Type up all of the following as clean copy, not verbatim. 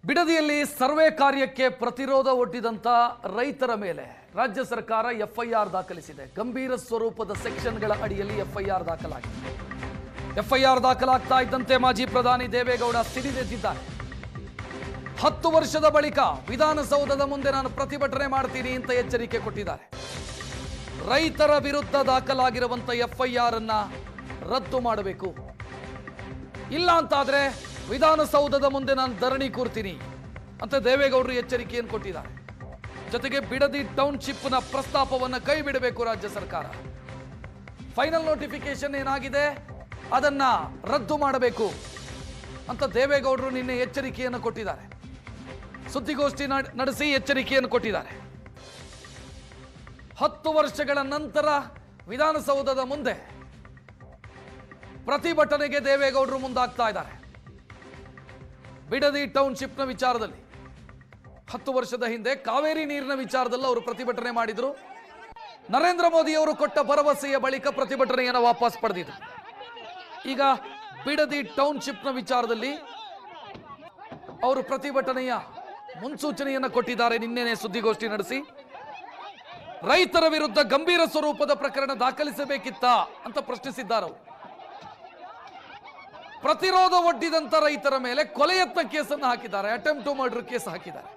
ಬಿಡದಿಯಲ್ಲಿ survey ಕಾರ್ಯಕ್ಕೆ ಪ್ರತಿರೋಧ ಒಡ್ಡಿದಂತ ರೈತರ ಮೇಲೆ ರಾಜ್ಯ ಸರ್ಕಾರ ಎಫ್ಐಆರ್ ದಾಖಲಿಸಿದೆ. ಗಂಭೀರ ಸ್ವರೂಪದ ಸೆಕ್ಷನ್ಗಳ ಅಡಿಯಲ್ಲಿ ಎಫ್ಐಆರ್ ದಾಖಲಾಗಿದೆ. ಎಫ್ಐಆರ್ ದಾಖಲಾಗ್ತಾ ಇದ್ದಂತೆ ಮಾಜಿ ಪ್ರಧಾನಿ ದೇವೇಗೌಡ ಸಿಡಿದೆದ್ದಿದ್ದಾರೆ. 10 ವರ್ಷದ ಬಳಿಕ ವಿಧಾನಸೌಧದ ಮುಂದೆ ನಾನು ಪ್ರತಿಭಟನೆ ಮಾಡ್ತೀನಿ ಅಂತ ಎಚ್ಚರಿಕೆ ಕೊಟ್ಟಿದ್ದಾರೆ. ರೈತರ ವಿರುದ್ಧ ದಾಖಲಾಗಿರುವಂತ ಎಫ್ಐಆರ್ ಅನ್ನ ರದ್ದು ಮಾಡಬೇಕು, ಇಲ್ಲ ಅಂತಾದ್ರೆ ವಿಧಾನಸೌಧದ ಮುಂದೆ ನಾನು ಧರಣಿ ಕೂರ್ತೀನಿ ಅಂತ ದೇವೇಗೌಡರು ಎಚ್ಚರಿಕೆಯನ್ನು ಕೊಟ್ಟಿದ್ದಾರೆ. ಜೊತೆಗೆ ಬಿಡದಿ ಟೌನ್ಶಿಪ್ನ ಪ್ರಸ್ತಾಪವನ್ನು ಕೈ ಬಿಡಬೇಕು ರಾಜ್ಯ ಸರ್ಕಾರ. ಫೈನಲ್ ನೋಟಿಫಿಕೇಶನ್ ಏನಾಗಿದೆ ಅದನ್ನ ರದ್ದು ಮಾಡಬೇಕು ಅಂತ ದೇವೇಗೌಡರು ನಿನ್ನೆ ಎಚ್ಚರಿಕೆಯನ್ನು ಕೊಟ್ಟಿದ್ದಾರೆ. ಸುದ್ದಿಗೋಷ್ಠಿ ನಡೆಸಿ ಎಚ್ಚರಿಕೆಯನ್ನು ಕೊಟ್ಟಿದ್ದಾರೆ. 10 ವರ್ಷಗಳ ನಂತರ ವಿಧಾನಸೌಧದ ಮುಂದೆ ಪ್ರತಿಭಟನೆಗೆ ದೇವೇಗೌಡರು ಮುಂದಾಗ್ತಾ ಇದ್ದಾರೆ. ಬಿಡದಿ ಟೌನ್ಶಿಪ್ನ ವಿಚಾರದಲ್ಲಿ 10 ವರ್ಷದ ಹಿಂದೆ ಕಾವೇರಿ ನೀರಿನ ವಿಚಾರದಲ್ಲಿ ಅವರು ಪ್ರತಿಭಟನೆ ಮಾಡಿದ್ರು. ನರೇಂದ್ರ ಮೋದಿ ಅವರು ಕೊಟ್ಟ ಭರವಸೆಯ ಬಳಿಕ ಪ್ರತಿಭಟನೆಯನ್ನು ವಾಪಸ್ ಪಡೆದಿದ್ರು. ಈಗ ಬಿಡದಿ ಟೌನ್ಶಿಪ್ನ ವಿಚಾರದಲ್ಲಿ ಅವರು ಪ್ರತಿಭಟನೆಯ ಮುನ್ಸೂಚನೆಯನ್ನು ಕೊಟ್ಟಿದ್ದಾರೆ. ನಿನ್ನೆನೆ ಸುದ್ದಿಗೋಷ್ಠಿ ನಡೆಸಿ ರೈತರ ವಿರುದ್ಧ ಗಂಭೀರ ಸ್ವರೂಪದ ಪ್ರಕರಣ ದಾಖಲಿಸಬೇಕಿತ್ತ ಅಂತ ಪ್ರಶ್ನಿಸಿದ್ದಾರೆ. ಪ್ರತಿರೋಧ ಒಡ್ಡಿದಂತ ರೈತರ ಮೇಲೆ ಕೊಲೆಯತ್ನ ಕೇಸನ್ನು ಹಾಕಿದ್ದಾರೆ. ಅಟೆಂಪ್ಟ್ ಟು ಮರ್ಡರ್ ಕೇಸ್ ಹಾಕಿದ್ದಾರೆ.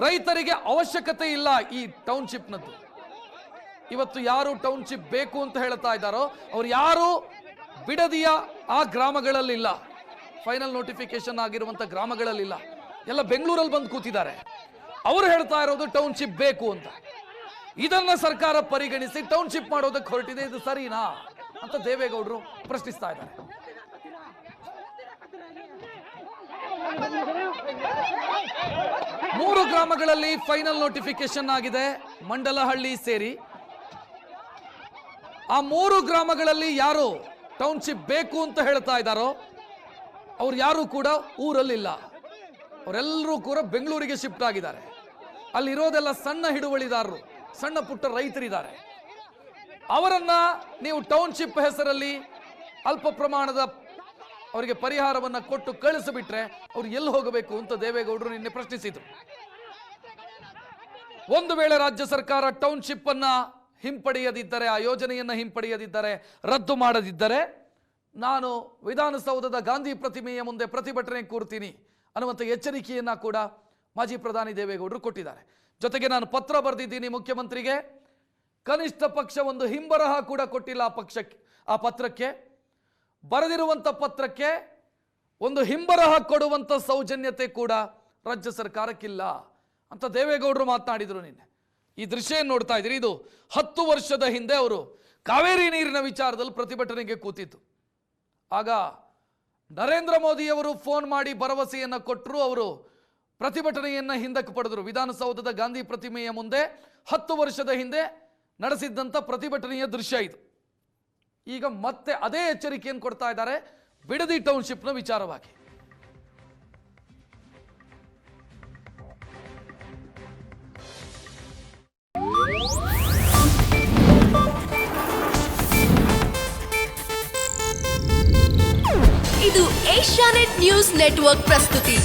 ರೈತರಿಗೆ ಅವಶ್ಯಕತೆ ಇಲ್ಲ ಈ ಟೌನ್ಶಿಪ್ನದ್ದು. ಇವತ್ತು ಯಾರು ಟೌನ್ಶಿಪ್ ಬೇಕು ಅಂತ ಹೇಳ್ತಾ ಇದ್ದಾರೋ ಅವ್ರು ಯಾರು ಬಿಡದಿಯ ಆ ಗ್ರಾಮಗಳಲ್ಲಿಲ್ಲ, ಫೈನಲ್ ನೋಟಿಫಿಕೇಶನ್ ಆಗಿರುವಂತ ಗ್ರಾಮಗಳಲ್ಲಿಲ್ಲ, ಎಲ್ಲ ಬೆಂಗಳೂರಲ್ಲಿ ಬಂದು ಕೂತಿದ್ದಾರೆ. ಅವರು ಹೇಳ್ತಾ ಇರೋದು ಟೌನ್ಶಿಪ್ ಬೇಕು ಅಂತ. ಇದನ್ನ ಸರ್ಕಾರ ಪರಿಗಣಿಸಿ ಟೌನ್ಶಿಪ್ ಮಾಡೋದಕ್ಕೆ ಹೊರಟಿದೆ. ಇದು ಸರಿನಾ ಅಂತ ದೇವೇಗೌಡರು ಪ್ರಶ್ನಿಸ್ತಾ ಇದ್ದಾರೆ. ಮೂರು ಗ್ರಾಮಗಳಲ್ಲಿ ಫೈನಲ್ ನೋಟಿಫಿಕೇಶನ್ ಆಗಿದೆ, ಮಂಡಲಹಳ್ಳಿ ಸೇರಿ. ಆ 3 ಗ್ರಾಮಗಳಲ್ಲಿ ಯಾರು ಟೌನ್ಶಿಪ್ ಬೇಕು ಅಂತ ಹೇಳ್ತಾ ಇದ್ದಾರೋ ಅವ್ರು ಯಾರು ಕೂಡ ಊರಲ್ಲಿಲ್ಲ. ಅವರೆಲ್ಲರೂ ಕೂಡ ಬೆಂಗಳೂರಿಗೆ ಶಿಫ್ಟ್ ಆಗಿದ್ದಾರೆ. ಅಲ್ಲಿರೋದೆಲ್ಲ ಸಣ್ಣ ಹಿಡುವಳಿದಾರರು, ಸಣ್ಣ ಪುಟ್ಟ ರೈತರಿದ್ದಾರೆ. ಅವರನ್ನ ನೀವು ಟೌನ್ಶಿಪ್ ಹೆಸರಲ್ಲಿ ಅಲ್ಪ ಪ್ರಮಾಣದ ಅವರಿಗೆ ಪರಿಹಾರವನ್ನ ಕೊಟ್ಟು ಕಳಿಸಿಬಿಟ್ರೆ ಅವ್ರು ಎಲ್ಲಿ ಹೋಗಬೇಕು ಅಂತ ದೇವೇಗೌಡರು ನಿನ್ನೆ ಪ್ರಶ್ನಿಸಿದ್ರು. ಒಂದು ವೇಳೆ ರಾಜ್ಯ ಸರ್ಕಾರ ಟೌನ್ಶಿಪ್ ಅನ್ನ ಹಿಂಪಡೆಯದಿದ್ದರೆ, ಆ ಯೋಜನೆಯನ್ನ ಹಿಂಪಡೆಯದಿದ್ದರೆ, ರದ್ದು ಮಾಡದಿದ್ದರೆ ನಾನು ವಿಧಾನಸೌಧದ ಗಾಂಧಿ ಪ್ರತಿಮೆಯ ಮುಂದೆ ಪ್ರತಿಭಟನೆ ಕೂರ್ತೀನಿ ಅನ್ನುವಂಥ ಎಚ್ಚರಿಕೆಯನ್ನ ಕೂಡ ಮಾಜಿ ಪ್ರಧಾನಿ ದೇವೇಗೌಡರು ಕೊಟ್ಟಿದ್ದಾರೆ. ಜೊತೆಗೆ ನಾನು ಪತ್ರ ಬರೆದಿದ್ದೀನಿ ಮುಖ್ಯಮಂತ್ರಿಗೆ, ಕನಿಷ್ಠ ಪಕ್ಷ ಒಂದು ಹಿಂಬರಹ ಕೂಡ ಕೊಟ್ಟಿಲ್ಲ ಆ ಪತ್ರಕ್ಕೆ. ಬರೆದಿರುವಂಥ ಪತ್ರಕ್ಕೆ ಒಂದು ಹಿಂಬರಹ ಕೊಡುವಂಥ ಸೌಜನ್ಯತೆ ಕೂಡ ರಾಜ್ಯ ಸರ್ಕಾರಕ್ಕಿಲ್ಲ ಅಂತ ದೇವೇಗೌಡರು ಮಾತನಾಡಿದರು ನಿನ್ನೆ. ಈ ದೃಶ್ಯ ನೋಡ್ತಾ ಇದ್ದೀರಿ. ಇದು 10 ವರ್ಷದ ಹಿಂದೆ ಅವರು ಕಾವೇರಿ ನೀರಿನ ವಿಚಾರದಲ್ಲಿ ಪ್ರತಿಭಟನೆಗೆ ಕೂತಿತ್ತು. ಆಗ ನರೇಂದ್ರ ಮೋದಿಯವರು ಫೋನ್ ಮಾಡಿ ಭರವಸೆಯನ್ನು ಕೊಟ್ಟರು. ಅವರು ಪ್ರತಿಭಟನೆಯನ್ನ ಹಿಂದಕ್ಕೆ ಪಡೆದರು. ವಿಧಾನಸೌಧದ ಗಾಂಧಿ ಪ್ರತಿಮೆಯ ಮುಂದೆ 10 ವರ್ಷದ ಹಿಂದೆ ನಡೆಸಿದ್ದಂಥ ಪ್ರತಿಭಟನೆಯ ದೃಶ್ಯ ಇದು. ಈಗ ಮತ್ತೆ ಅದೇ ಎಚ್ಚರಿಕೆಯನ್ನು ಕೊಡ್ತಾ ಇದ್ದಾರೆ ಬಿಡದಿ ಟೌನ್ಶಿಪ್ನ ವಿಚಾರವಾಗಿ. ಇದು ಏಷ್ಯಾನೆಟ್ ನ್ಯೂಸ್ ನೆಟ್ವರ್ಕ್ ಪ್ರಸ್ತುತಿ.